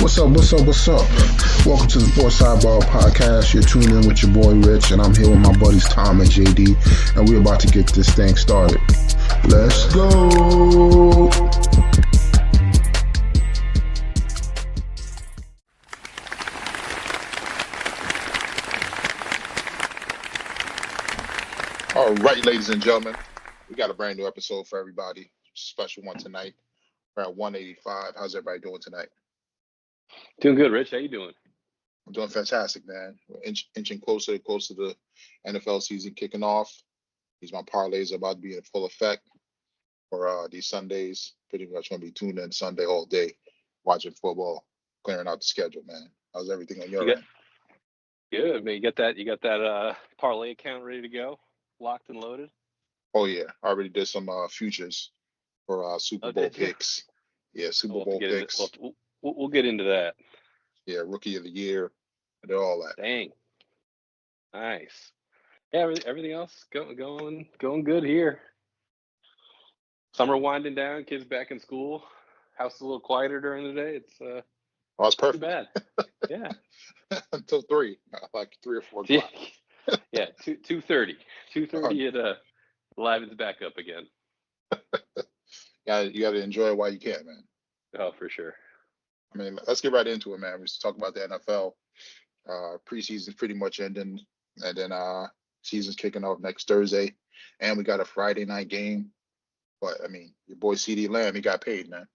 What's up? What's up? What's up? Welcome to the Sports Sidebar Podcast. You're tuned in with your boy Rich, and I'm here with my buddies Tom and JD, and we're about to get this thing started. Let's go. All right, ladies and gentlemen, we got a brand new episode for everybody. Special one tonight. We're at 185. How's everybody doing tonight? Doing good, Rich. How you doing? I'm doing fantastic, man. We're inching closer to the NFL season kicking off. These my parlays are about to be in full effect for these Sundays. Pretty much going to be tuned in Sunday all day, watching football, clearing out the schedule, man. How's everything on your end? Good, man. You got that parlay account ready to go, locked and loaded? Oh yeah, I already did some futures for Super Bowl picks. Yeah, Super Bowl picks. We'll get into that. Yeah, Rookie of the Year, and all that. Dang, nice. Yeah, everything else going good here. Summer winding down, kids back in school. House a little quieter during the day. It's perfect. Too bad. Yeah. Until 3, like 3 or 4 o'clock. Yeah, 2:30. 2:30 it livens back up again. You got to enjoy it while you can, man. Oh, for sure. I mean, let's get right into it, man. We talk about the NFL. Preseason's pretty much ending, and then season's kicking off next Thursday, and we got a Friday night game. But I mean, your boy CeeDee Lamb, he got paid, man.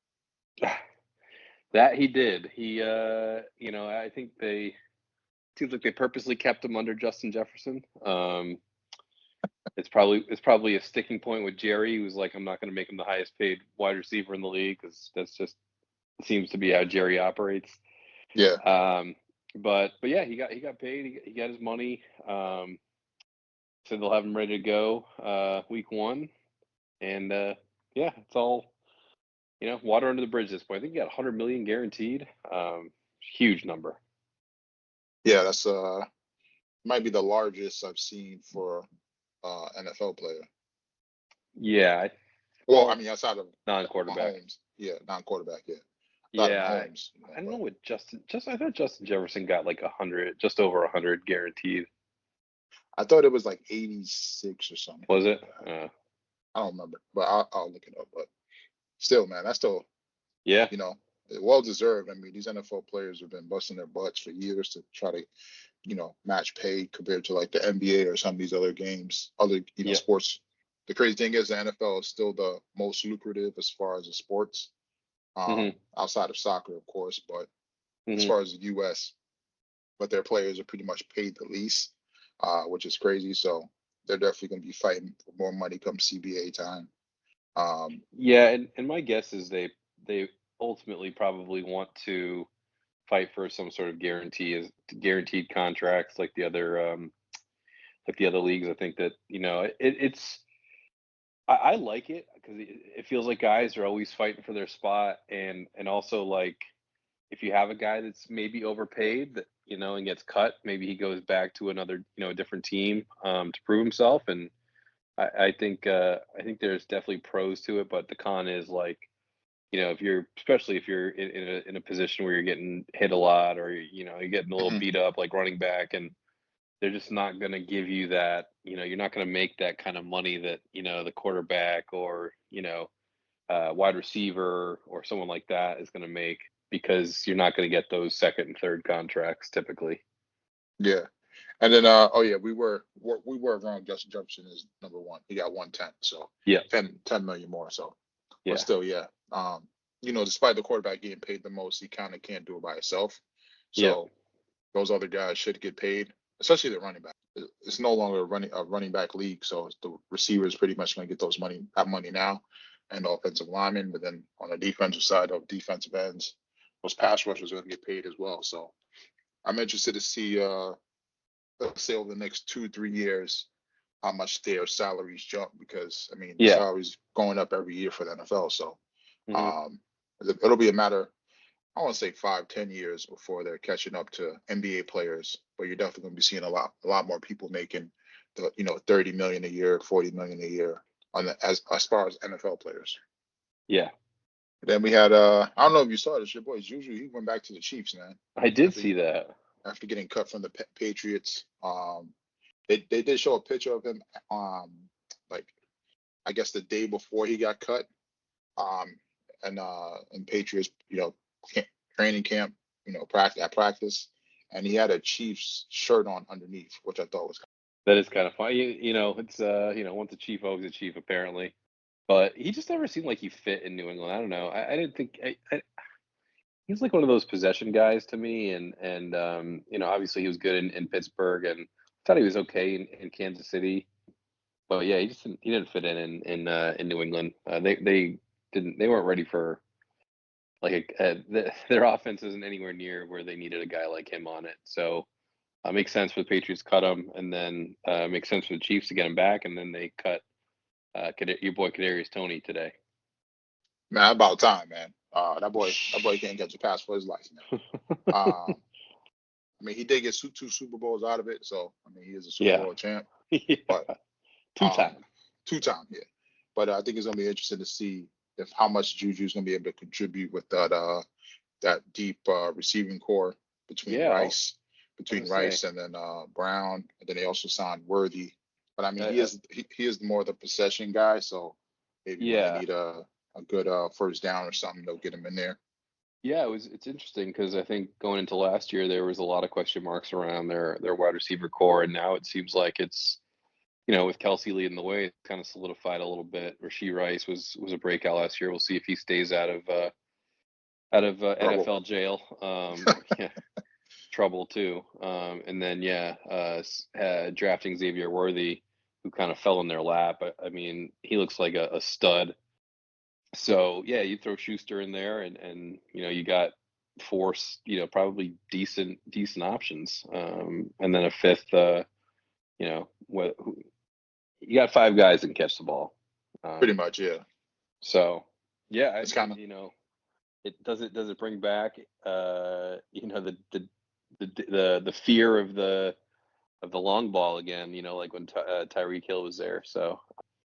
That he did. He, I think seems like they purposely kept him under Justin Jefferson. It's probably a sticking point with Jerry, who's like, I'm not going to make him the highest paid wide receiver in the league because that's just seems to be how Jerry operates. Yeah. But yeah, he got paid. He got his money. So they'll have him ready to go week 1, and yeah, it's all water under the bridge at this point. I think he got 100 million guaranteed. Huge number. Yeah, that's might be the largest I've seen for NFL player. Yeah. Well, I mean, outside of non-quarterback. Mahomes. Yeah, non-quarterback. Yeah. Yeah, I don't know what I thought Justin Jefferson got like 100, just over 100 guaranteed. I thought it was like 86 or something. Was it? I don't remember, but I'll look it up. But still, man, that's still, yeah, well deserved. I mean, these NFL players have been busting their butts for years to try to, match pay compared to like the NBA or some of these other games, sports. The crazy thing is the NFL is still the most lucrative as far as the sports. Outside of soccer, of course, but as far as the U.S., but their players are pretty much paid the least, which is crazy. So they're definitely going to be fighting for more money come CBA time. Yeah, and my guess is they ultimately probably want to fight for some sort of guaranteed contracts like the other leagues. I think that it's. I like it because it feels like guys are always fighting for their spot, and also like if you have a guy that's maybe overpaid that and gets cut, maybe he goes back to another a different team to prove himself. And I think there's definitely pros to it, but the con is like especially if you're in a position where you're getting hit a lot or you're getting a little beat up like running back, and they're just not going to give you that, you're not going to make that kind of money that, the quarterback or, wide receiver or someone like that is going to make, because you're not going to get those second and third contracts typically. Yeah. And then, we were wrong. Justin Jefferson is number 1. He got 110. So yeah, 10 million more. So, yeah. But still, yeah. Despite the quarterback getting paid the most, he kind of can't do it by himself. So those other guys should get paid. Especially the running back. It's no longer a running back league, so the receiver is pretty much going to get that money now, and the offensive linemen. But then on the defensive side of defensive ends, those pass rushers are going to get paid as well. So I'm interested to see, let's say over the next 2-3 years, how much their salaries jump, because I mean, salaries going up every year for the NFL. So it'll be a matter. I want to say 5-10 years before they're catching up to NBA players, but you're definitely going to be seeing a lot more people making the 30 million a year, 40 million a year as far as NFL players. Yeah, Then we had I don't know if you saw this, your boy Juju. He went back to the Chiefs, man. I did After see that. after getting cut from the Patriots. They did show a picture of him. Like I guess the day before he got cut. Um, and Patriots, training camp, practice, and he had a Chiefs shirt on underneath, which I thought was. That is kind of funny. It's once a chief, always a chief, apparently. But he just never seemed like he fit in New England. I don't know. I didn't think he's like one of those possession guys to me, and obviously he was good in Pittsburgh, and I thought he was okay in Kansas City. But yeah, he didn't fit in New England. They weren't ready for like their offense isn't anywhere near where they needed a guy like him on it. So makes sense for the Patriots to cut him, and then makes sense for the Chiefs to get him back, and then they cut your boy Kadarius Toney today. Man, about time, man. That boy can't get a pass for his life, man. I mean, he did get two Super Bowls out of it, so I mean, he is a Super Bowl champ. Yeah. But two-time, yeah. But I think it's gonna be interesting to see how much Juju's gonna be able to contribute with that deep receiving core between Rice and then Brown, and then they also signed Worthy. But I mean, he is more the possession guy, so maybe when they need a good first down or something, they'll get him in there. Yeah, it's interesting because I think going into last year there was a lot of question marks around their wide receiver core, and now it seems like it's with Kelsey leading the way, it's kind of solidified a little bit. Rashee Rice was a breakout last year. We'll see if he stays out of NFL jail. Yeah, trouble too. And then drafting Xavier Worthy, who kind of fell in their lap. I mean, he looks like a stud. So yeah, you throw Schuster in there, and you got four, probably decent options, and then a fifth. You got five guys that can catch the ball. Pretty much, yeah. So yeah, it's kind of it does it bring back the fear of the long ball again, like when Tyreek Hill was there. So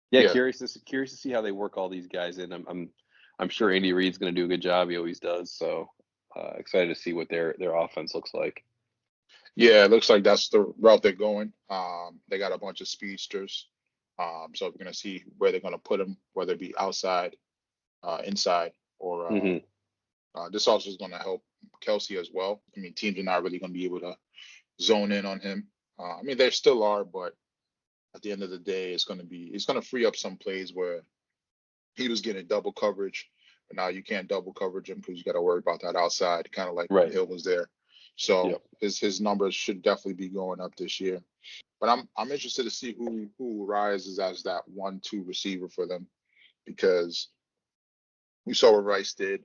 yeah, curious to see how they work all these guys in. I'm sure Andy Reid's going to do a good job. He always does. So excited to see what their offense looks like. Yeah, it looks like that's the route they're going. They got a bunch of speedsters. So we're going to see where they're going to put them, whether it be outside, inside, or this also is going to help Kelsey as well. I mean, teams are not really going to be able to zone in on him. I mean, there still are, but at the end of the day, it's going to free up some plays where he was getting double coverage, but now you can't double coverage him because you got to worry about that outside, kind of like when Hill was there. So his numbers should definitely be going up this year. But I'm interested to see who rises as that 1-2 receiver for them, because we saw what Rice did,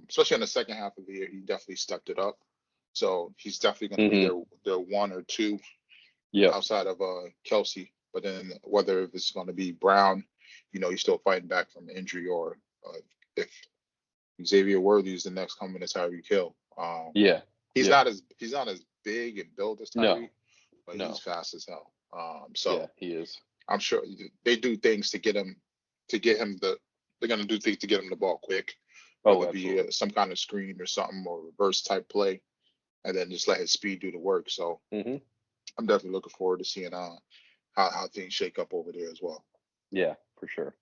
especially in the second half of the year. He definitely stepped it up. So he's definitely going to be their one or two outside of Kelsey. But then whether if it's going to be Brown, he's still fighting back from injury, or if Xavier Worthy is the next coming to Tyreek Hill. He's not as big and built as Tyreek, but he's fast as hell. So he is. I'm sure they do things to get him they're going to do things to get him the ball quick, whether it be some kind of screen or something, or reverse type play, and then just let his speed do the work. So I'm definitely looking forward to seeing how things shake up over there as well. Yeah, for sure.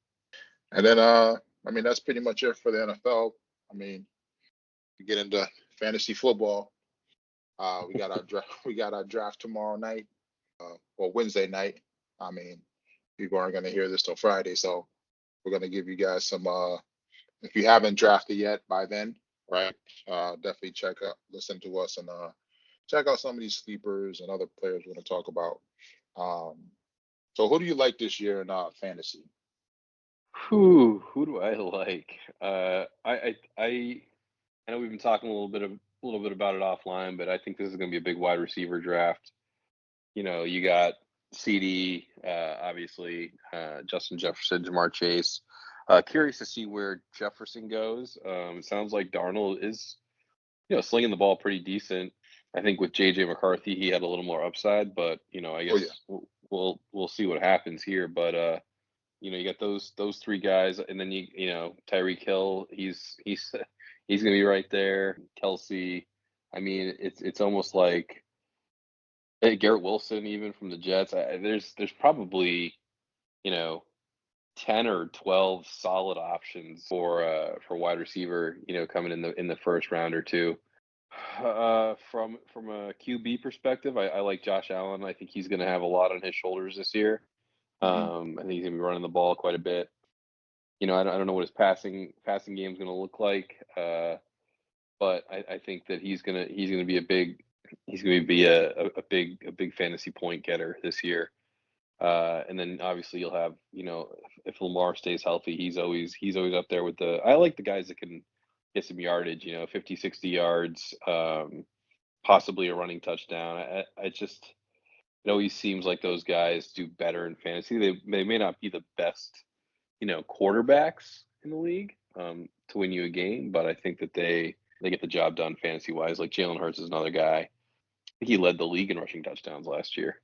And then I mean, that's pretty much it for the NFL. I mean, we get into fantasy football. We got our draft tomorrow night, or Wednesday night. I mean, people aren't going to hear this till Friday, so we're going to give you guys some. If you haven't drafted yet by then, right? Definitely listen to us, and check out some of these sleepers and other players we're going to talk about. So who do you like this year in fantasy? Who do I like? I know we've been talking a little bit about it offline, but I think this is going to be a big wide receiver draft. You got CeeDee, obviously, Justin Jefferson, Jamar Chase. Curious to see where Jefferson goes. It sounds like Darnold is, slinging the ball pretty decent. I think with JJ McCarthy, he had a little more upside, but I guess we'll see what happens here. But you got those three guys, and then Tyreek Hill, he's gonna be right there. Kelsey, I mean, it's almost like Garrett Wilson, even from the Jets. There's probably 10 or 12 solid options for wide receiver, coming in the first round or two. From a QB perspective, I like Josh Allen. I think he's going to have a lot on his shoulders this year. I think he's going to be running the ball quite a bit. I don't know what his passing game is going to look like, but I think that he's going to be a big fantasy point getter this year. And then obviously you'll have, if Lamar stays healthy, he's always up there with I like the guys that can get some yardage, 50, 60 yards, possibly a running touchdown. It always seems like those guys do better in fantasy. They may not be the best, quarterbacks in the league, to win you a game, but I think that they get the job done fantasy wise. Like Jalen Hurts is another guy. I think he led the league in rushing touchdowns last year.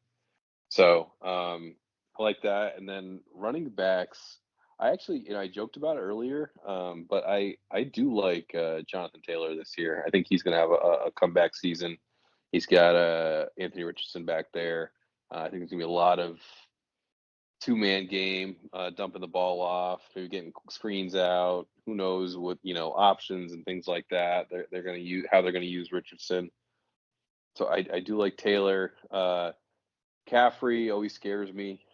So I like that. And then running backs, I actually, I joked about it earlier, but I do like Jonathan Taylor this year. I think he's going to have a comeback season. He's got Anthony Richardson back there. I think there's going to be a lot of two-man game, dumping the ball off, maybe getting screens out. Who knows what, options and things like that. They're going to use how they're going to use Richardson. So I do like Taylor. Caffrey always scares me.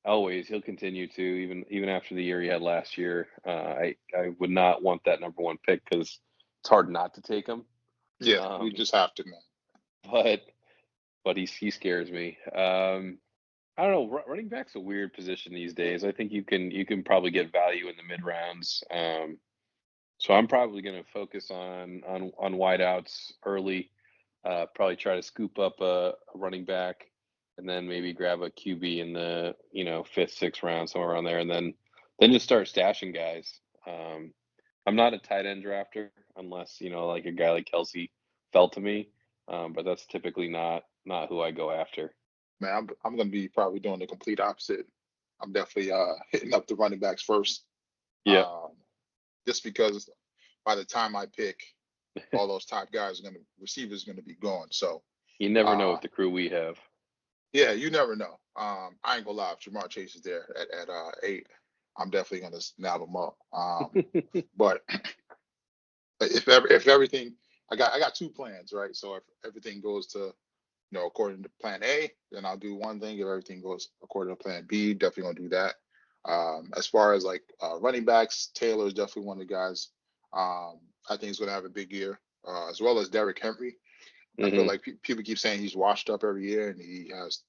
Always, he'll continue to even after the year he had last year. I would not want that number one pick because it's hard not to take him. Yeah, you just have to, man. But he scares me. I don't know. Running back's a weird position these days. I think you can probably get value in the mid rounds. So I'm probably going to focus on wideouts early. Probably try to scoop up a running back, and then maybe grab a QB in the 5th, 6th round, somewhere around there, and then just start stashing guys. I'm not a tight end drafter unless like a guy like Kelsey fell to me, but that's typically not who I go after. Man, I'm going to be probably doing the complete opposite. I'm definitely hitting up the running backs first. Yeah. Just because by the time I pick, all those top guys receivers are going to be gone. So you never know with the crew we have. Yeah, you never know. I ain't gonna lie, if Jamar Chase is there at 8, I'm definitely gonna nab him up. But if everything, I got 2 plans, right? So if everything goes to according to plan A, then I'll do one thing. If everything goes according to plan B, definitely gonna do that. As far as like running backs, Taylor is definitely one of the guys. I think he's gonna have a big year, as well as Derrick Henry. I feel like people keep saying he's washed up every year, and he has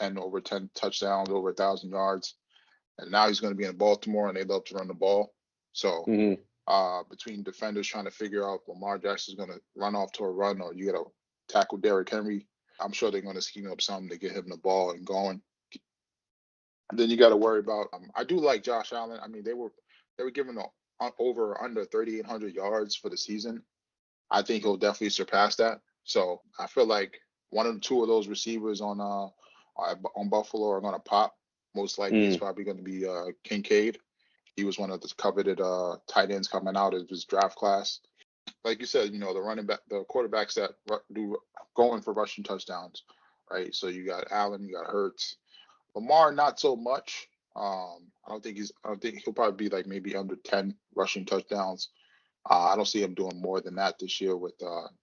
over 10 touchdowns, over 1,000 yards, and now he's going to be in Baltimore, and they love to run the ball. So between defenders trying to figure out if Lamar Jackson's going to run off to a run, or you got to tackle Derrick Henry, I'm sure they're going to scheme up something to get him the ball and going. And then you got to worry about. I do like Josh Allen. I mean, they were giving over or under 3,800 yards for the season. I think he'll definitely surpass that. So I feel like one of the 2 of those receivers on Buffalo are going to pop. Most likely, it's probably going to be Kincaid. He was one of the coveted tight ends coming out of his draft class. Like you said, the running back, the quarterbacks that do going for rushing touchdowns, right? So you got Allen, you got Hurts, Lamar, not so much. I don't think he'll probably be like maybe under 10 rushing touchdowns. I don't see him doing more than that this year with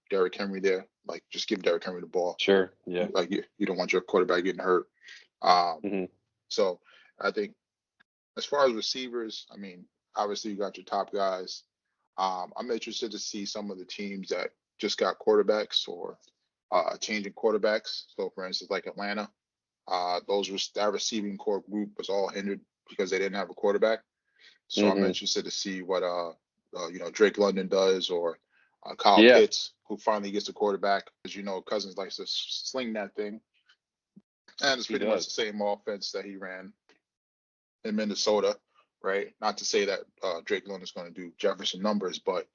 Derrick Henry there. Like, just give Derrick Henry the ball. Sure, yeah. Like, you don't want your quarterback getting hurt. So I think as far as receivers, I mean, obviously you got your top guys. I'm interested to see some of the teams that just got quarterbacks or changing quarterbacks. So, for instance, like Atlanta, that receiving core group was all hindered because they didn't have a quarterback. So I'm interested to see what Drake London does, or Kyle Pitts, who finally gets a quarterback. As you know, Cousins likes to sling that thing, and it's pretty much the same offense that he ran in Minnesota, right? Not to say that Drake London's going to do Jefferson numbers, but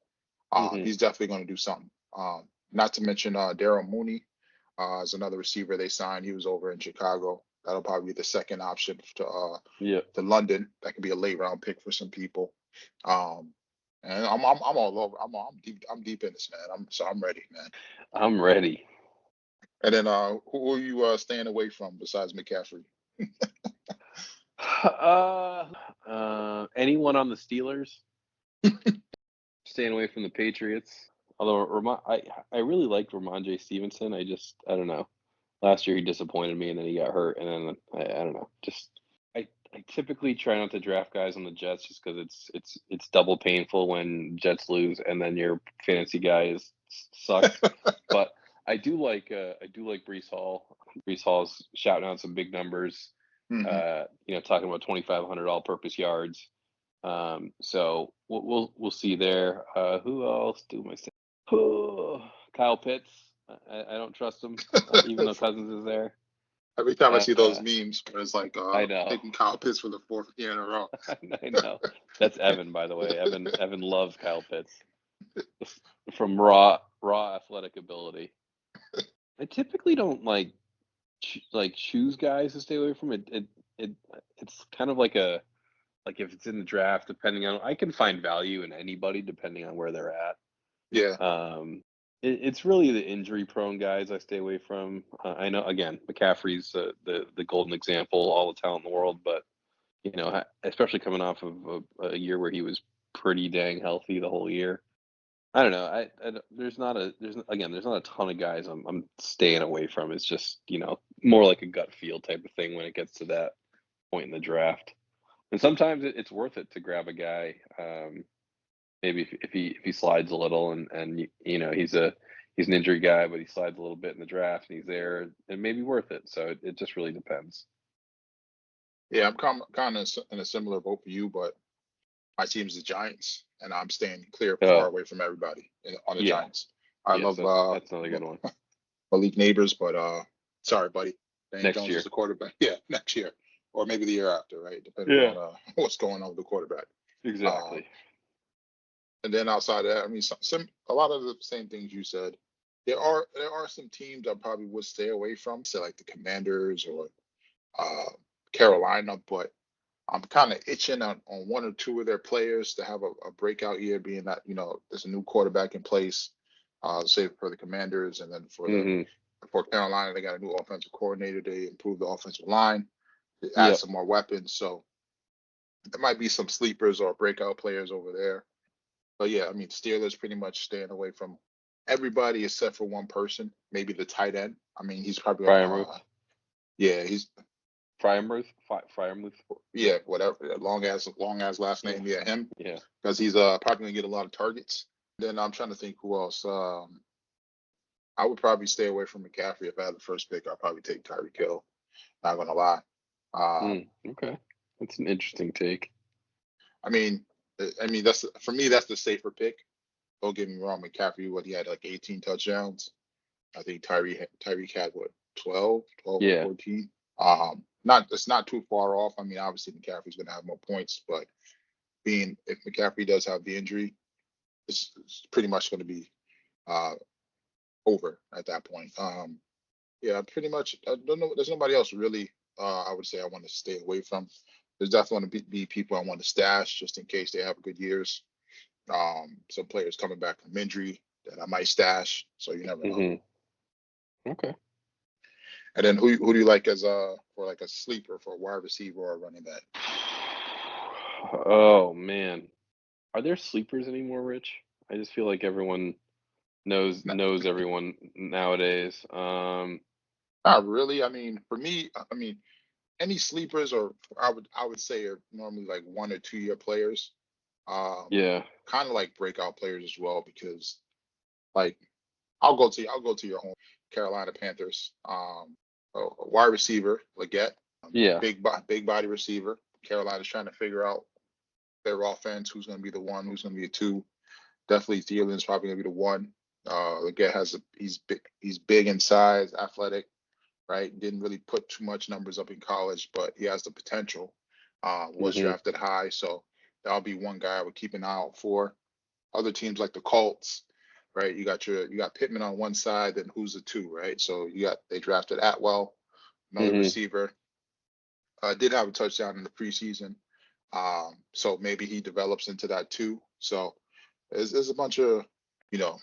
he's definitely going to do something. Not to mention Daryl Mooney is another receiver they signed. He was over in Chicago. That'll probably be the second option to to London. That could be a late round pick for some people. And I'm all over. I'm deep in this, man. I'm ready, man. I'm ready. And then who are you staying away from besides McCaffrey? Anyone on the Steelers? Staying away from the Patriots. Although I really liked Ramondre Stevenson. I don't know. Last year he disappointed me, and then he got hurt, and then I don't know. Just I typically try not to draft guys on the Jets just because it's double painful when Jets lose, and then your fantasy guy sucks. But I do like Breece Hall. Breece Hall's shouting out some big numbers. Talking about 2,500 all-purpose yards. So we'll see there. Who else do I say? Kyle Pitts. I don't trust him, even though Cousins is there. Every time I see those memes, where it's like I know. taking Kyle Pitts for the 4th year in a row. I know. That's Evan, by the way. Evan loves Kyle Pitts from raw athletic ability. I typically don't like choose guys to stay away from. It's kind of like if it's in the draft, depending on, I can find value in anybody depending on where they're at. Yeah. It's really the injury-prone guys I stay away from. I know, again, McCaffrey's the golden example, all the talent in the world, but especially coming off of a year where he was pretty dang healthy the whole year. I don't know. There's not a ton of guys I'm staying away from. It's just more like a gut feel type of thing when it gets to that point in the draft. And sometimes it's worth it to grab a guy. Maybe if he slides a little and he's an injury guy, but he slides a little bit in the draft and he's there, it may be worth it. So it just really depends. Yeah, I'm kind of in a similar boat for you, but my team's the Giants, and I'm staying far away from everybody on the Giants. I love that's another good one. Malik Neighbors, but sorry, buddy. Next Jones year. is the quarterback. Yeah, next year, or maybe the year after, right? Depending on what's going on with the quarterback. Exactly. And then outside of that, I mean, a lot of the same things you said. There are some teams I probably would stay away from, say like the Commanders or Carolina, but I'm kind of itching on one or two of their players to have a breakout year, being that there's a new quarterback in place. Say for the Commanders, and then for Carolina, they got a new offensive coordinator. They improved the offensive line, they add some more weapons, so there might be some sleepers or breakout players over there. But yeah, I mean, Steelers pretty much staying away from everybody except for one person, maybe the tight end. I mean, he's probably he's Fryermuth. Yeah, whatever. Long as last name. Yeah, him. Yeah. Because he's probably gonna get a lot of targets. Then I'm trying to think who else. I would probably stay away from McCaffrey. If I had the first pick, I'd probably take Tyreek Hill. Not gonna lie. Okay, that's an interesting take. I mean, that's for me. That's the safer pick. Don't get me wrong. McCaffrey, he had like 18 touchdowns. I think Tyreek had 12 or 14. It's not too far off. I mean, obviously McCaffrey's going to have more points, but if McCaffrey does have the injury, it's pretty much going to be over at that point. Yeah, pretty much. I don't know. There's nobody else really. I would say I want to stay away from. There's definitely going to be people I want to stash just in case they have good years. Some players coming back from injury that I might stash. So you never know. Okay. And then who do you like as for like a sleeper for a wide receiver or a running back? Oh man, are there sleepers anymore, Rich? I just feel like everyone knows everyone nowadays. Not really. I mean, for me, any sleepers I would say are normally like 1 or 2 year players. Kind of like breakout players as well, because like I'll go to your home, Carolina Panthers. A wide receiver, Leggett. Big body receiver. Carolina's trying to figure out their offense. Who's going to be the one? Who's going to be the two? Definitely Thielen's probably going to be the one. Leggett he's big in size, athletic, right? Didn't really put too much numbers up in college, but he has the potential. Was drafted high, so that'll be one guy I would keep an eye out for. Other teams like the Colts, right? You got Pittman on one side, then who's the two, right? So they drafted Atwell, another receiver. Did have a touchdown in the preseason. So maybe he develops into that too. So there's a bunch of,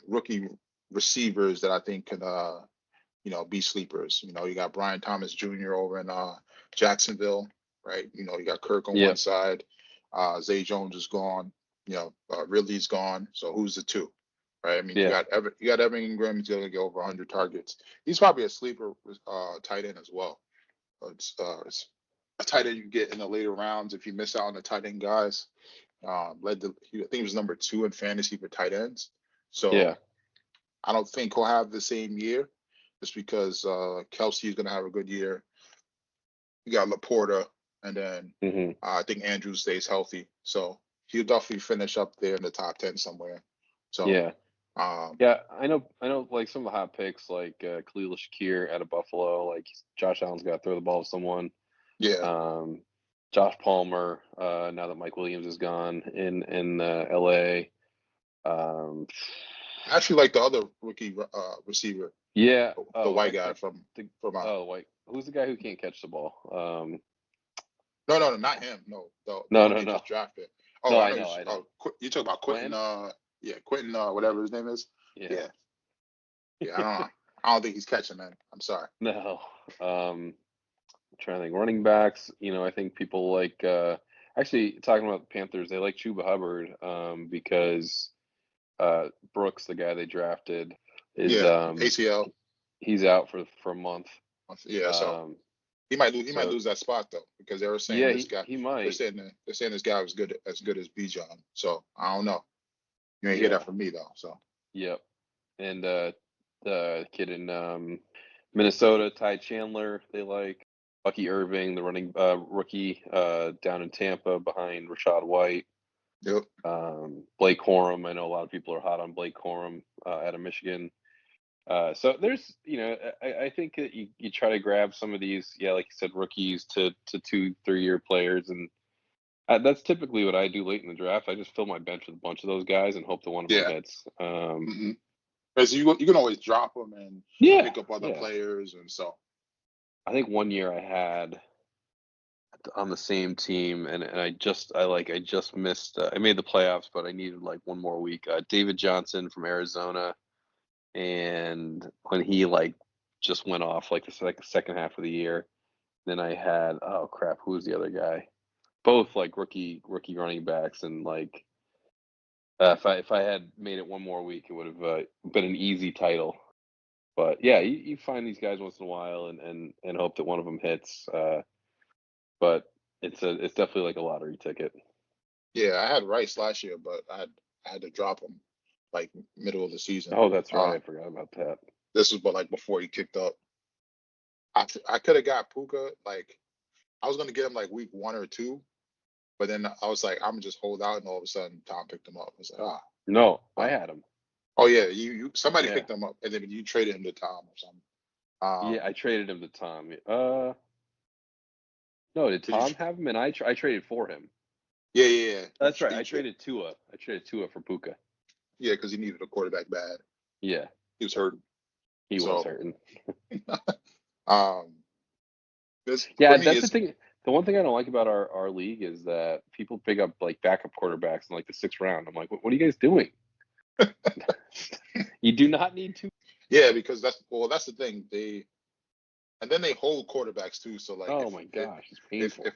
rookie receivers that I think can, be sleepers. You got Brian Thomas Jr. over in Jacksonville, right? You got Kirk on one side. Zay Jones is gone. Ridley's gone. So who's the two? Right. I mean, you got Evan Ingram. He's gonna get over 100 targets. He's probably a sleeper tight end as well. It's a tight end you get in the later rounds if you miss out on the tight end guys. I think he was number 2 in fantasy for tight ends. So I don't think he'll have the same year, just because Kelsey is gonna have a good year. You got Laporta, and then I think Andrews stays healthy, so he'll definitely finish up there in the top 10 somewhere. So I know. Like some of the hot picks, like Khalil Shakir out of Buffalo, like Josh Allen's got to throw the ball to someone. Josh Palmer. Now that Mike Williams is gone in L.A. I actually like the other rookie receiver. The white guy from white. Who's the guy who can't catch the ball? No, not him. No. Just drafted. Oh, no, I know. You talk about Quentin. Quentin, whatever his name is. Yeah. I don't think he's catching, man. I'm sorry. No. I'm trying to think. Running backs. I think people like. Actually, talking about the Panthers, they like Chuba Hubbard because Brooks, the guy they drafted, is ACL. He's out for a month. Yeah, so he might lose that spot though, because they were saying this guy. He might. They're saying this guy was as good as Bijan. So I don't know. You ain't hear that from me though. So. Yep. And the kid in Minnesota, Ty Chandler, they like. Bucky Irving, the running rookie down in Tampa behind Rashad White. Yep. Blake Corum. I know a lot of people are hot on Blake Corum out of Michigan. So there's, I think that you try to grab some of these, like you said, rookies to 2-3 year players, and that's typically what I do late in the draft. I just fill my bench with a bunch of those guys and hope that one of them hits. Because you can always drop them and pick up other players, and so. I think one year I had on the same team, and I just missed. I made the playoffs, but I needed like one more week. David Johnson from Arizona. And when he just went off the second half of the year, then I had who was the other guy? Both rookie running backs, and if I had made it one more week, it would have been an easy title. But you find these guys once in a while and hope that one of them hits. But it's definitely like a lottery ticket. Yeah, I had Rice last year, but I had to drop him middle of the season. Oh, that's right. I forgot about that. This was before he kicked up. I could have got Puka. I was gonna get him week 1 or 2, but then I was like, I'm gonna just hold out, and all of a sudden Tom picked him up. I was like, no, I had him. Oh yeah, somebody picked him up, and then you traded him to Tom or something. I traded him to Tom. No, did Tom have him? And I traded for him. Yeah. That's right. I traded Tua for Puka. Yeah, because he needed a quarterback bad. Yeah. He was hurting. He was hurting. That's the thing. The one thing I don't like about our league is that people pick up backup quarterbacks in the 6th round. I'm like, what are you guys doing? You do not need to. Yeah, because that's the thing. And then they hold quarterbacks too. So oh my gosh, it's painful. If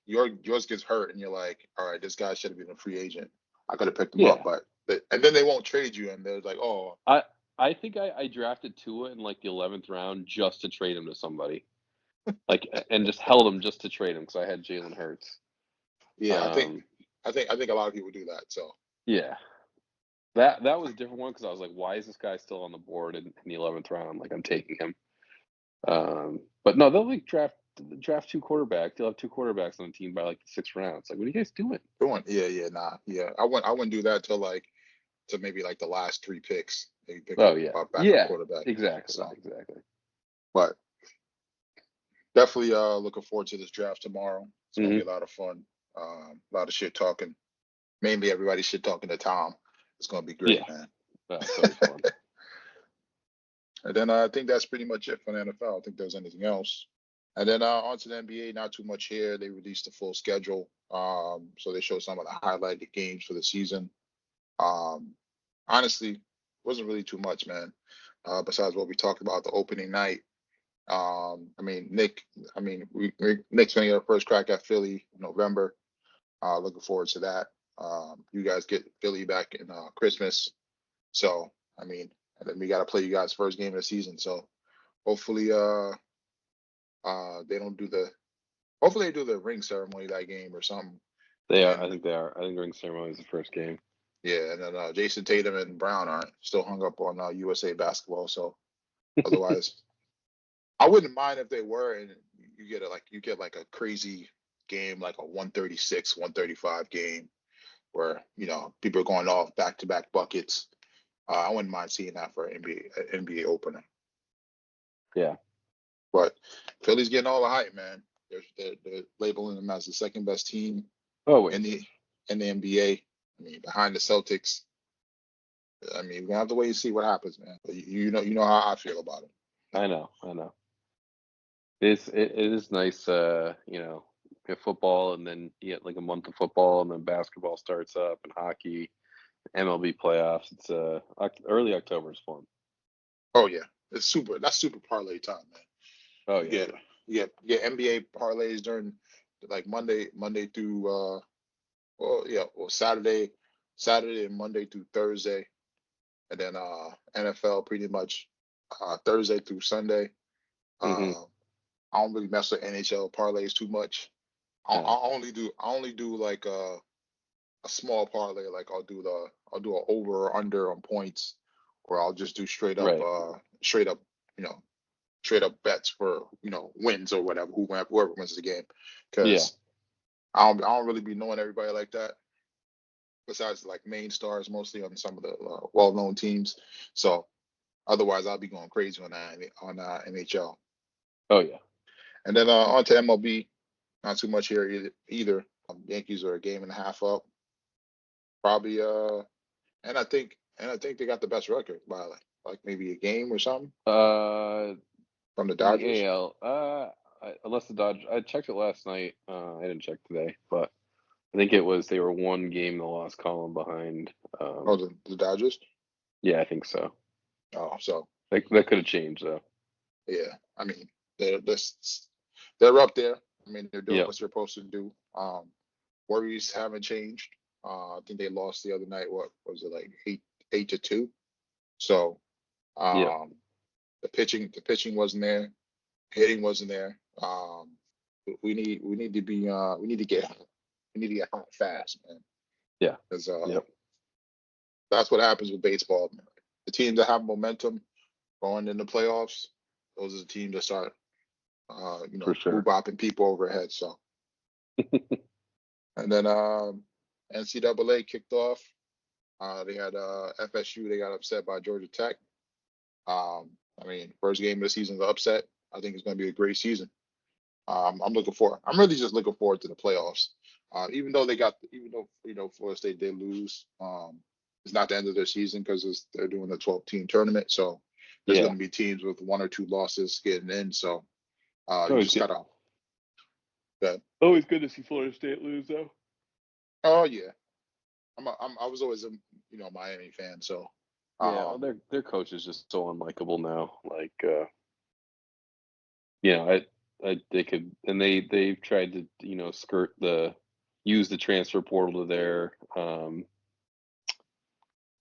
yours gets hurt and you're like, all right, this guy should have been a free agent. I could have picked him up, but and then they won't trade you, and they're like, oh. I think I drafted Tua in the 11th round just to trade him to somebody, and just held him just to trade him because I had Jalen Hurts. Yeah, I think a lot of people do that. So yeah, that was a different one because I was like, why is this guy still on the board in the 11th round? I'm taking him. But no, they'll draft 2 quarterbacks. They'll have 2 quarterbacks on the team by the 6th round. It's what are you guys doing? Yeah. I wouldn't do that till to maybe the last 3 picks. Maybe pick quarterback. Exactly. Exactly. But definitely looking forward to this draft tomorrow. It's gonna be a lot of fun. A lot of shit talking. Mainly everybody shit talking to Tom. It's gonna be great, man. That's always fun. And then I think that's pretty much it for the NFL. I don't think there's anything else. And then on to the NBA. Not too much here. They released the full schedule. So they showed some of the highlighted games for the season. Honestly, wasn't really too much, man. Besides what we talked about the opening night. Nick's gonna get a first crack at Philly in November. Looking forward to that. You guys get Philly back in Christmas. So, and then we got to play you guys first game of the season. So hopefully, they don't do hopefully they do the ring ceremony that game or something. They are. I think they are. I think ring ceremony is the first game. Yeah, and then Jason Tatum and Brown aren't still hung up on USA basketball. So otherwise, I wouldn't mind if they were, and you get like a crazy game, like a 136, 135 game where people are going off back-to-back buckets. I wouldn't mind seeing that for an NBA opener. Yeah, but Philly's getting all the hype, man. They're labeling them as the second best team in the NBA. Behind the Celtics. We're gonna have to wait and see what happens, man. But you know how I feel about it. I know. It is nice, get football, and then you get like a month of football, and then basketball starts up, and hockey, MLB playoffs. It's early October is fun. Oh yeah, that's super parlay time, man. Oh yeah. You get NBA parlays during like Monday through Saturday and Monday through Thursday, and then NFL pretty much Thursday through Sunday. I don't really mess with NHL parlays too much. I only do like a small parlay. Like I'll do an over or under on points, or I'll just do straight up bets for wins or whatever, whoever wins the game. Because I don't really be knowing everybody like that. Besides like main stars, mostly on some of the well-known teams. So otherwise, I'll be going crazy on NHL. Oh yeah. And then on to MLB. Not too much here either. Yankees are a game and a half up. Probably and I think they got the best record by like maybe a game or something. From the Dodgers. The AL. Unless the Dodgers. I checked it last night. I didn't check today, but I think they were one game in the loss column behind. The Dodgers. Yeah, I think so. Oh, so that could have changed though. Yeah, they're up there. They're doing what they're supposed to do. Worries haven't changed. I think they lost the other night. What was it, like 8-2? So the pitching wasn't there. Hitting wasn't there. We need to get hot fast, man. Yeah. Because that's what happens with baseball, man. The teams that have momentum going in the playoffs, those are the teams that start for sure, bopping people overhead. So and then NCAA kicked off. They had FSU. They got upset by Georgia Tech. First game of the season's an upset. I think it's going to be a great season. I'm really just looking forward to the playoffs. Even though Florida State did lose, it's not the end of their season because they're doing a 12-team tournament. So there's going to be teams with 1 or 2 losses getting in. So you just gotta. Always good to see Florida State lose, though. Oh yeah, I was always a Miami fan. So their coach is just so unlikable now. Like they could, and they've tried to use the transfer portal to their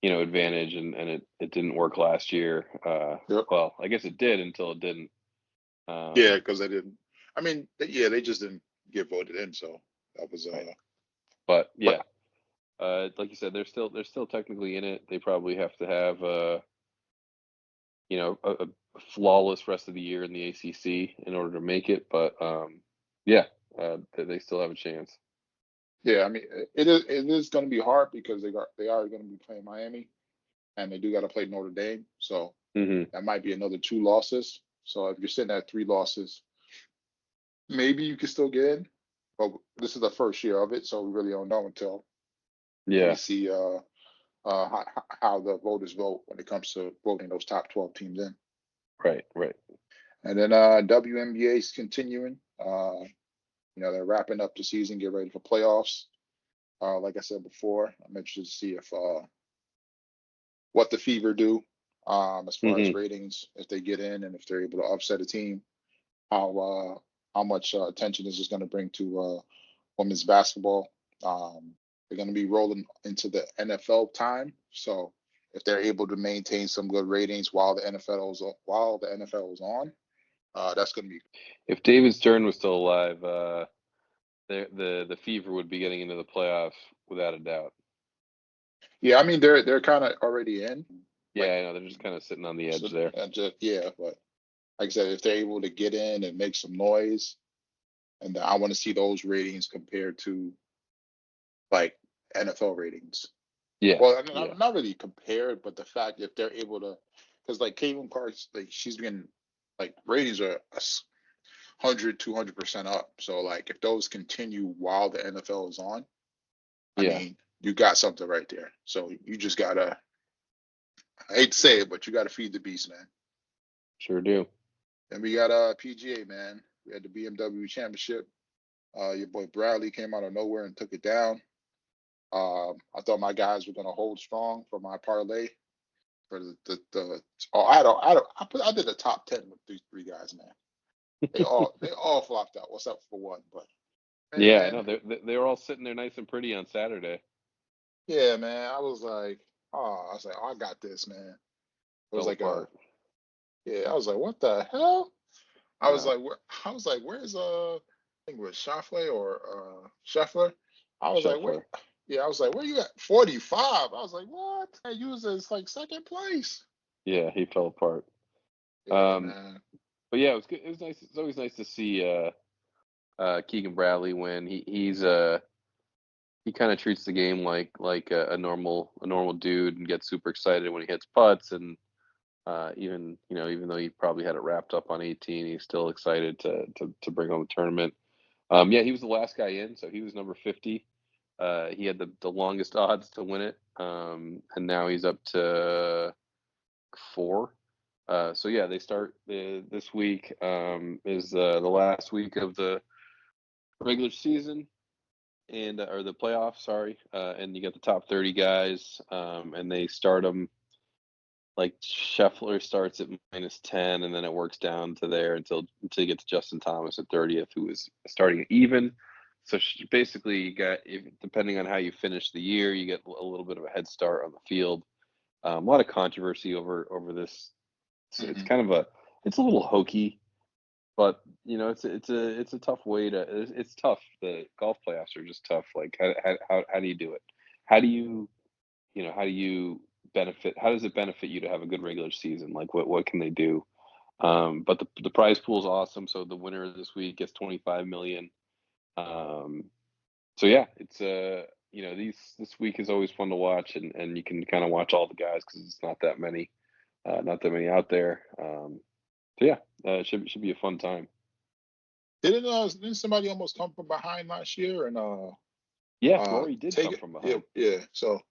advantage, and it didn't work last year. Well, I guess it did until it didn't. Because they didn't. They just didn't get voted in, so that was. But like you said, they're still technically in it. They probably have to have a flawless rest of the year in the ACC in order to make it. But they still have a chance. Yeah, it is going to be hard because they are going to be playing Miami, and they do got to play Notre Dame. So that might be another 2 losses. So if you're sitting at 3 losses, maybe you can still get in. But this is the first year of it, so we really don't know until we see how the voters vote when it comes to voting those top 12 teams in. Right. And then WNBA is continuing. They're wrapping up the season, get ready for playoffs. Like I said before, I'm interested to see if what the Fever do as far as ratings, if they get in and if they're able to upset a team. How much attention is this going to bring to women's basketball? They're going to be rolling into the NFL time, so if they're able to maintain some good ratings while the NFL is on, that's going to be. If David Stern was still alive, the Fever would be getting into the playoffs without a doubt. Yeah, I mean they're kind of already in. Yeah, I know they're just kind of sitting on the edge there. But like I said, if they're able to get in and make some noise, and I want to see those ratings compared to like NFL ratings. Yeah. Well, not really compared, but the fact if they're able to, because like Caitlin Clark, like she's been like ratings are 100-200% up. So like if those continue while the NFL is on, I mean you got something right there. So you just gotta, I hate to say it, but you gotta feed the beast, man. Sure do. And we got PGA, man. We had the BMW Championship. Your boy Bradley came out of nowhere and took it down. I thought my guys were gonna hold strong for my parlay for I did the top 10 with these three guys, man. They all flopped out. What's up for one? But man, yeah, I know they were all sitting there nice and pretty on Saturday. Yeah, man. I was like, I got this, man. It was I was like, what the hell? I was like, where's I think it was Scheffler or Scheffler. I was like, where? Yeah, I was like, where you at? 45. I was like, what? I used as like second place. Yeah, he fell apart. Yeah, man. But yeah, it was good. It was nice. It's always nice to see Keegan Bradley win. He kind of treats the game like a normal dude and gets super excited when he hits putts, and even though he probably had it wrapped up on 18, he's still excited to bring home the tournament. He was the last guy in, so he was number 50. He had the longest odds to win it, and now he's up to 4. So yeah, they start this week is the last week of the regular season and or the playoffs, sorry, and you got the top 30 guys, and they start them like Scheffler starts at -10, and then it works down to there until you get to Justin Thomas at 30th, who is starting at even. So basically, you got, depending on how you finish the year, you get a little bit of a head start on the field. A lot of controversy over this. It's kind of it's a little hokey, but it's a tough way to. It's tough. The golf playoffs are just tough. Like how do you do it? How do you benefit? How does it benefit you to have a good regular season? Like what can they do? But the prize pool is awesome. So the winner this week gets $25 million. So yeah, it's this week is always fun to watch, and you can kind of watch all the guys because it's not that many out there. So yeah, it should be a fun time. Didn't somebody almost come from behind last year? And Rory did come from behind. Yeah. So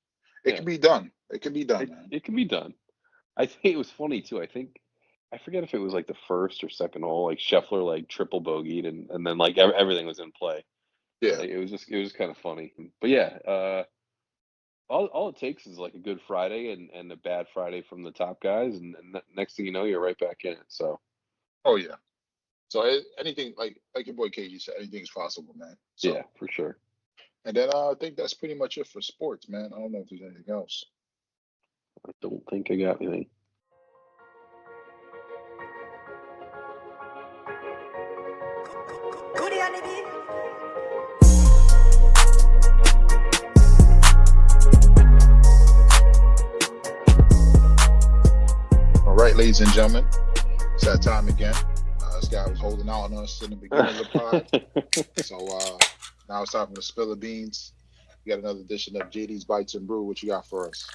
it can be done. It can be done, man. It can be done. I think it was funny too. I forget if it was like the first or second hole, like Scheffler like triple bogeyed, and then like everything was in play. Yeah, like, it was just kind of funny. But yeah, all it takes is like a good Friday and a bad Friday from the top guys, and next thing you know, you're right back in it. So. Oh yeah. So anything like your boy KG said, anything is possible, man. So, yeah, for sure. And then I think that's pretty much it for sports, man. I don't know if there's anything else. I don't think I got anything. All right, ladies and gentlemen, it's that time again. This guy was holding out on us in the beginning of the pod. So now it's time for the spill the beans. We got another edition of JD's Bites and Brew. What you got for us?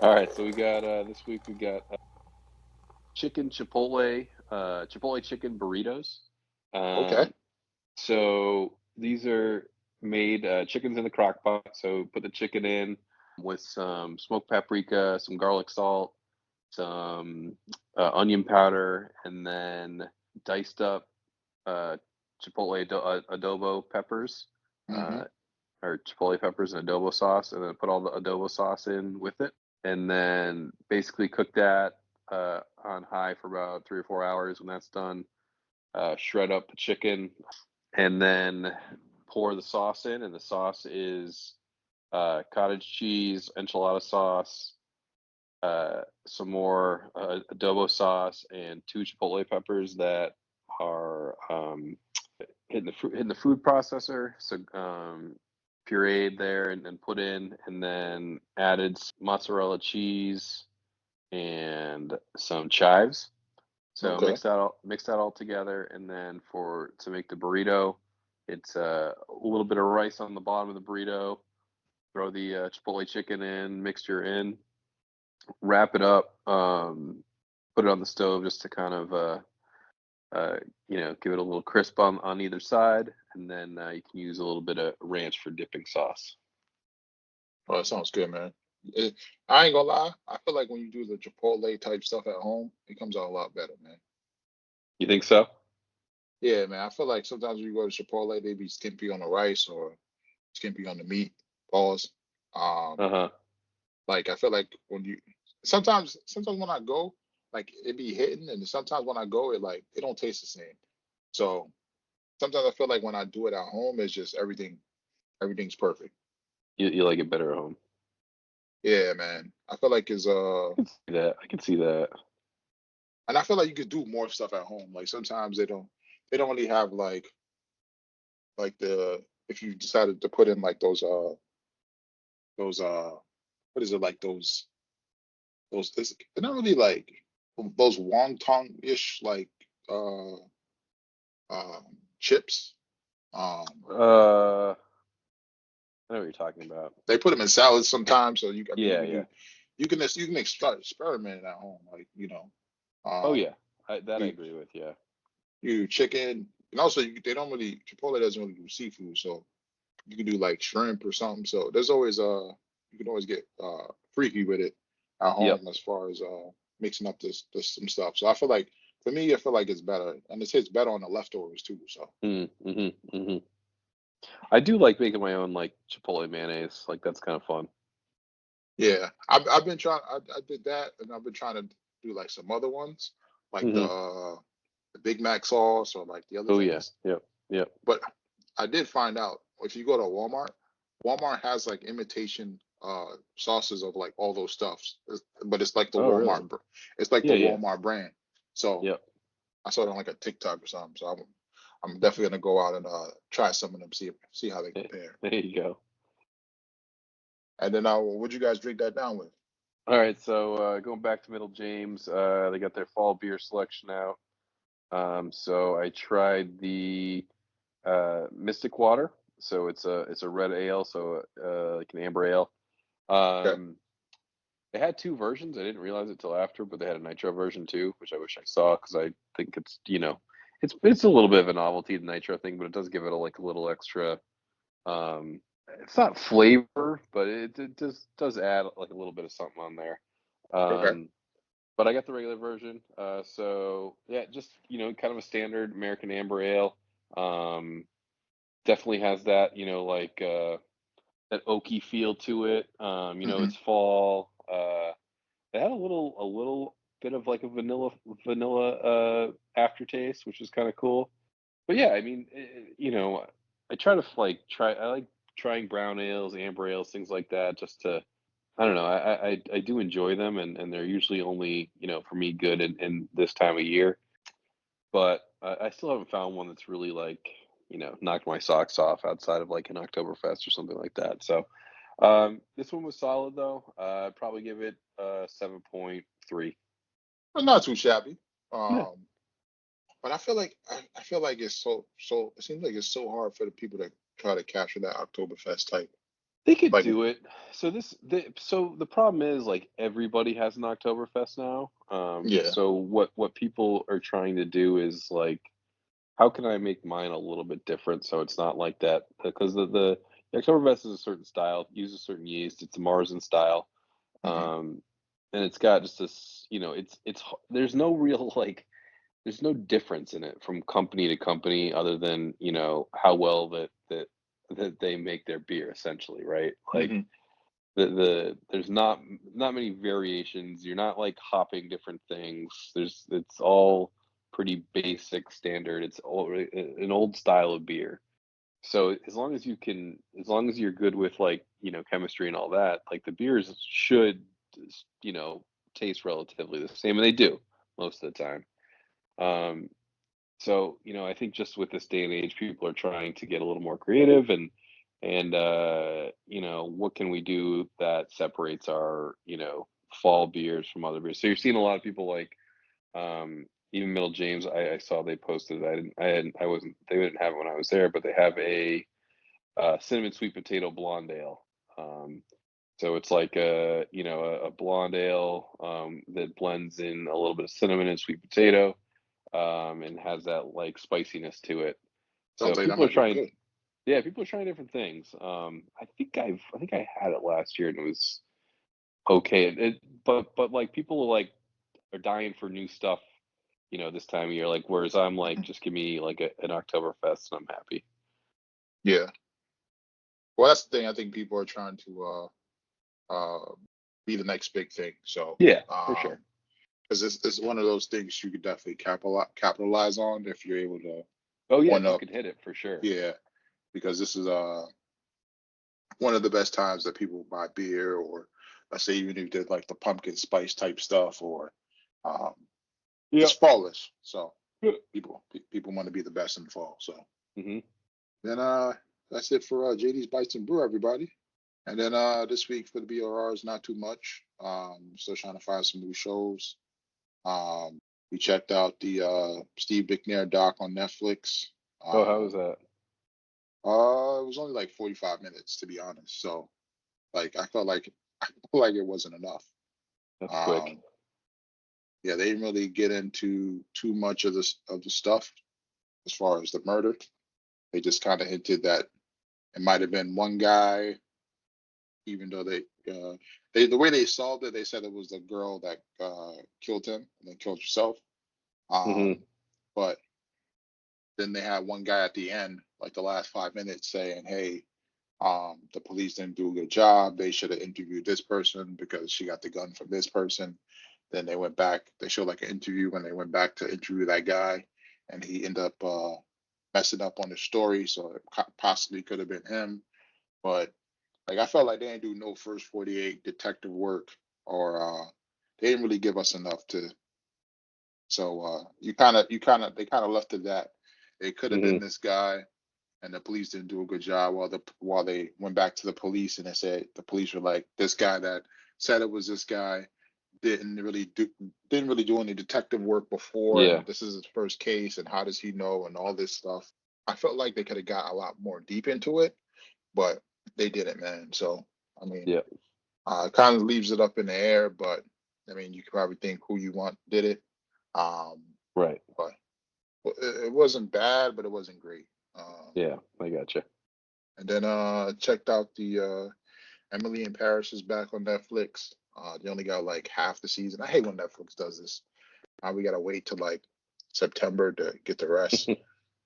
All right, so we got this week we got chicken chipotle chicken burritos. Okay. So these are made chickens in the crock pot. So put the chicken in with some smoked paprika, some garlic salt, some onion powder, and then diced up chipotle adobo peppers, Mm-hmm. or chipotle peppers and adobo sauce, and then put all the adobo sauce in with it, and then basically cook that on high for about 3 or 4 hours. When that's done, shred up the chicken, and then pour the sauce in, and the sauce is cottage cheese, enchilada sauce, some more adobo sauce, and 2 chipotle peppers that are hitting the food processor. So pureed there and put in, and then added mozzarella cheese and some chives. So Okay. mix that all together, and then to make the burrito, it's a little bit of rice on the bottom of the burrito. Throw the chipotle chicken mixture in, wrap it up, put it on the stove just to kind of give it a little crisp on either side, and then you can use a little bit of ranch for dipping sauce. Oh, that sounds good, man. I ain't gonna lie. I feel like when you do the Chipotle type stuff at home, it comes out a lot better, man. You think so? Yeah, man. I feel like sometimes when you go to Chipotle, they be skimpy on the rice or skimpy on the meat. Pause. Uh-huh. Like I feel like when you sometimes when I go, like it be hitting, and sometimes when I go, it don't taste the same. So sometimes I feel like when I do it at home, it's just everything's perfect. You like it better at home. Yeah, man. I feel like I can see that. and I feel like you could do more stuff at home. Like sometimes they don't really have like the if you decided to put in like those what is it like they're not really like those wonton ish like uh chips. Uh, I know what you're talking about. They put them in salads sometimes, so I mean Yeah, yeah. you can experiment at home, like Oh um yeah. I you agree with. Yeah. you chicken, and also they don't really Chipotle doesn't really do seafood, so you can do like shrimp or something. So there's always you can always get freaky with it at Yep. home as far as mixing up this some stuff. So I feel like for me, I feel like it's better, and it hits better on the leftovers too. So Mm-hmm. I do like making my own like chipotle mayonnaise. Like that's kind of fun. yeah, I've been trying. I did that, and I've been trying to do like some other ones, like Mm-hmm. the Big Mac sauce or like the other Oh yeah. things. Yep. Yep. But I did find out if you go to Walmart, Walmart has like imitation sauces of like all those stuffs. But it's like the Oh really? it's like the Yeah. Yeah. Walmart brand. So Yep. I saw it on like a TikTok or something. So I'm definitely gonna go out and try some of them, see how they compare. There you go. And then would you guys drink that down with? All right. So going back to Middle James, they got their fall beer selection out. So I tried the Mystic Water. So it's a red ale, so like an amber ale. Okay. They had 2 versions. I didn't realize it till after, but they had a nitro version too, which I wish I saw because I think it's a little bit of a novelty, the nitro thing, but it does give it a little extra. Um, it's not flavor, but it does add like a little bit of something on there. Okay. But I got the regular version. So yeah, just kind of a standard American amber ale. Um, Definitely has that that oaky feel to it. Hmm. It's fall. It had a little bit of like a vanilla aftertaste, which is kind of cool. But yeah, I mean, I try to I like trying brown ales, amber ales, things like that, just to I don't know. I do enjoy them, and they're usually only for me good in this time of year. But I still haven't found one that's really like knocked my socks off outside of like an Oktoberfest or something like that. So this one was solid though. I'd probably give it 7.3. But not too shabby. Yeah, Um, but I feel like it's so it seems like it's so hard for the people to try to capture that Oktoberfest type. they could Like do it. So the problem is like everybody has an Oktoberfest now. yeah. So what people are trying to do is like, how can I make mine a little bit different so it's not like that? Because the Oktoberfest is a certain style, uses a certain yeast. It's a Marzen style, Hmm. and it's got just this. There's no real like there's no difference in it from company to company other than, how well that they make their beer essentially, right? Like Hmm. there's not many variations. You're not like hopping different things. It's all pretty basic standard. It's all an old style of beer. So as long as you're good with like, chemistry and all that, like the beers should, you know, taste relatively the same, and they do most of the time. Um, so, I think just with this day and age, people are trying to get a little more creative and what can we do that separates our, fall beers from other beers. So you're seeing a lot of people like even Middle James, I saw they posted it. I wasn't they didn't have it when I was there, but they have a cinnamon sweet potato blonde ale. Um, so it's like a blonde ale that blends in a little bit of cinnamon and sweet potato, and has that like spiciness to it. So Sounds like that might be good. people are trying different things. I think I had it last year and it was okay. But like people are dying for new stuff, this time of year. Like whereas I'm like, just give me like an Oktoberfest and I'm happy. Yeah. Well, that's the thing. I think people are trying to be the next big thing. So, Yeah, for sure. because it's one of those things you could definitely capitalize on if you're able to Oh yeah, one if you up. could hit it for sure. Yeah, because this is one of the best times that people buy beer, or let's say even if you did like the pumpkin spice type stuff, or um, Yeah. it's fallish. So people want to be the best in the fall. So Hmm. then that's it for JD's Bites and Brew, everybody. And then this week for the BRRs, not too much. Still trying to find some new shows. Um, we checked out the Steve McNair doc on Netflix. Oh, how was Um, that? it was only like 45 minutes to be honest. So like I felt like it wasn't enough. That's quick. Um, yeah, they didn't really get into too much of the stuff as far as the murder. They just kind of hinted that it might have been one guy, even though they the way they solved it, they said it was the girl that killed him and then killed herself. Hmm. Um, but then they had one guy at the end, like the last 5 minutes, saying, "Hey, the police didn't do a good job. They should have interviewed this person because she got the gun from this person." Then they went back. They showed like an interview when they went back to interview that guy, and he ended up messing up on the story. So it possibly could have been him. But like I felt like they didn't do no first 48 detective work, or they didn't really give us enough to. So they kind of left it that it could have been Hmm. this guy, and the police didn't do a good job. While they went back to the police and they said the police were like, this guy that said it was this guy didn't really do any detective work before, Yeah. and this is his first case, and how does he know, and all this stuff. I felt like they could have got a lot more deep into it, but they didn't, man. So I mean, Yeah. it kind of leaves it up in the air, but I mean, you could probably think who you want did it. Um, Right. but it wasn't bad, but it wasn't great. Yeah. I gotcha. And then checked out the Emily in Paris is back on Netflix. They only got like half the season. I hate when Netflix does this. We gotta wait till like September to get the rest.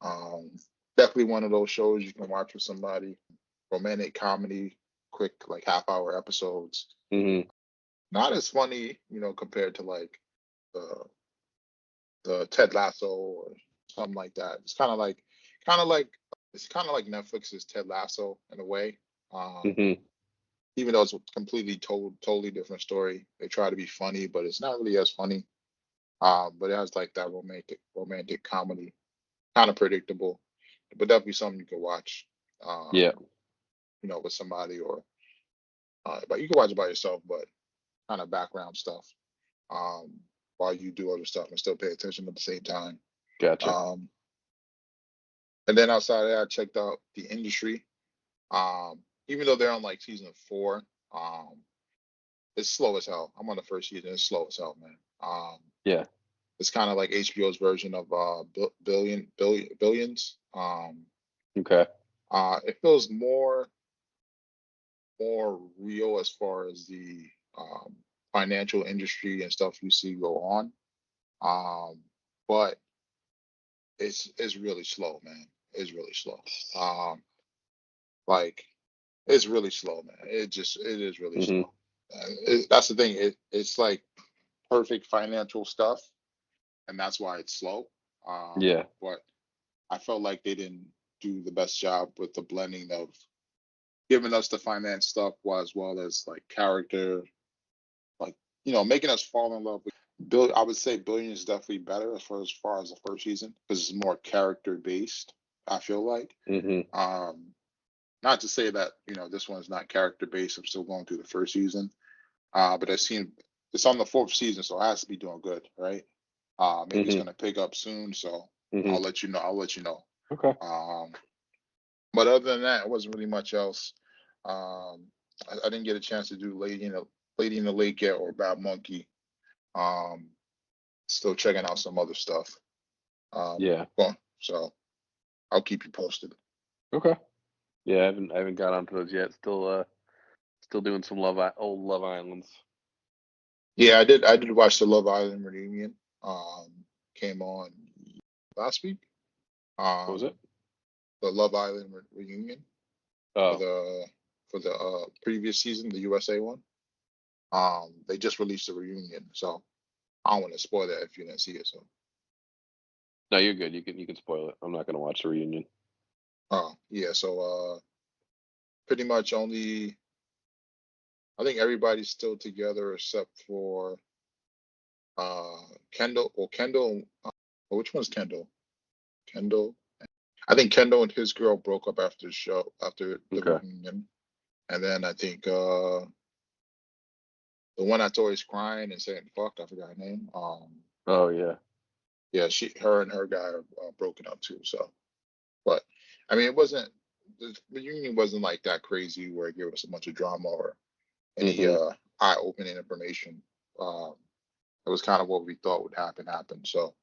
Um, Definitely one of those shows you can watch with somebody. Romantic comedy, quick like half-hour episodes. Hmm. Not as funny, compared to like the Ted Lasso or something like that. Kind of like it's kind of like Netflix's Ted Lasso in a way. Um, Hmm. Even though it's a completely totally different story, they try to be funny, but it's not really as funny. But it has like that romantic comedy, kind of predictable, but definitely something you can watch. Yeah. With somebody, or but you can watch it by yourself, but kind of background stuff. Um, while you do other stuff and still pay attention at the same time. Gotcha. Um, and then outside of that, I checked out the industry. Even though they're on like season 4, um, it's slow as hell. I'm on the first season. It's slow as hell, man. Yeah. It's kind of like HBO's version of Billions. Okay. It feels more real as far as the financial industry and stuff you see go on. Um, but it's really slow, man. It's really slow. Like it's really slow, man. It is really Mm-hmm. slow. That's the thing. It's like perfect financial stuff, and that's why it's slow. Yeah. But I felt like they didn't do the best job with the blending of giving us the finance stuff as well as like character, like making us fall in love with Bill. I would say Billion is definitely better as far as the first season because it's more character based. I feel like. Mm-hmm. Not to say that this one's not character based. I'm still going through the first season. But I've seen it's on the fourth season, so it has to be doing good, right? Maybe it's Mm-hmm. gonna pick up soon, so Mm-hmm. I'll let you know. Okay. But other than that, it wasn't really much else. I didn't get a chance to do Lady in the Lake yet or Bad Monkey. Still checking out some other stuff. Yeah. So I'll keep you posted. Okay. Yeah, I haven't got onto those yet. Still doing some old Love Islands. Yeah, I did watch the Love Island reunion. Came on last week. What was it? The Love Island reunion Oh. for the previous season, the USA one. They just released the reunion, so I don't want to spoil that if you didn't see it. So. No, you're good. You can spoil it. I'm not gonna watch the reunion. Oh yeah, so pretty much only. I think everybody's still together except for Kendall. Well, Kendall. Which one's Kendall? Kendall. I think Kendall and his girl broke up after the Okay. reunion, and then I think the one that's always crying and saying "fuck," I forgot her name. Oh yeah. Yeah, her and her guy are broken up too. So, but I mean, the reunion wasn't like that crazy where it gave us a bunch of drama or any Mm-hmm. eye-opening information. It was kind of what we thought would happen. So,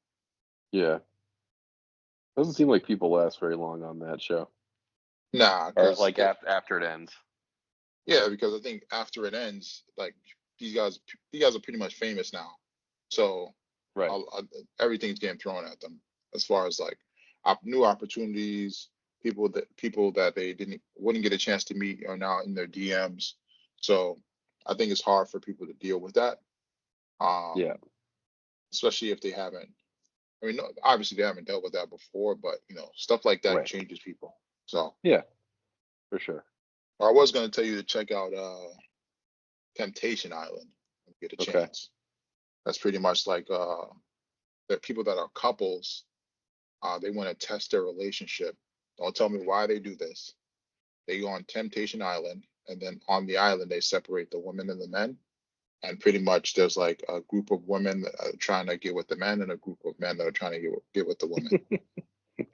Yeah. Doesn't seem like people last very long on that show. nah, Or because like after it ends. yeah, because I think after it ends, like these guys are pretty much famous now. So Right. everything's getting thrown at them as far as like new opportunities, people that they wouldn't get a chance to meet are now in their DMs. So I think it's hard for people to deal with that. Yeah. Especially if they haven't. I mean, obviously they haven't dealt with that before, but stuff like that Right. changes people. So Yeah, for sure. I was going to tell you to check out Temptation Island when you get a Okay. chance. That's pretty much like the people that are couples. They want to test their relationship. Don't tell me why they do this. They go on Temptation Island, and then on the island they separate the women and the men. And pretty much there's like a group of women that are trying to get with the men, and a group of men that are trying to get with the women. That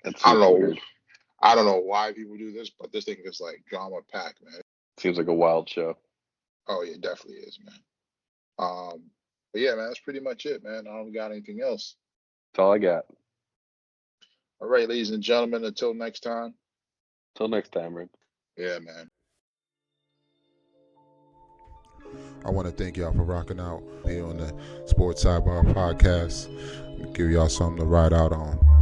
I don't seems know. weird. I don't know why people do this, but this thing is like drama packed, man. Seems like a wild show. Oh yeah, definitely is, man. But yeah, man, that's pretty much it, man. I don't got anything else. That's all I got. All right, ladies and gentlemen, until next time. Till next time, Rick. Yeah, man. I want to thank y'all for rocking out here on the Sports Sidebar Podcast. Give y'all something to ride out on.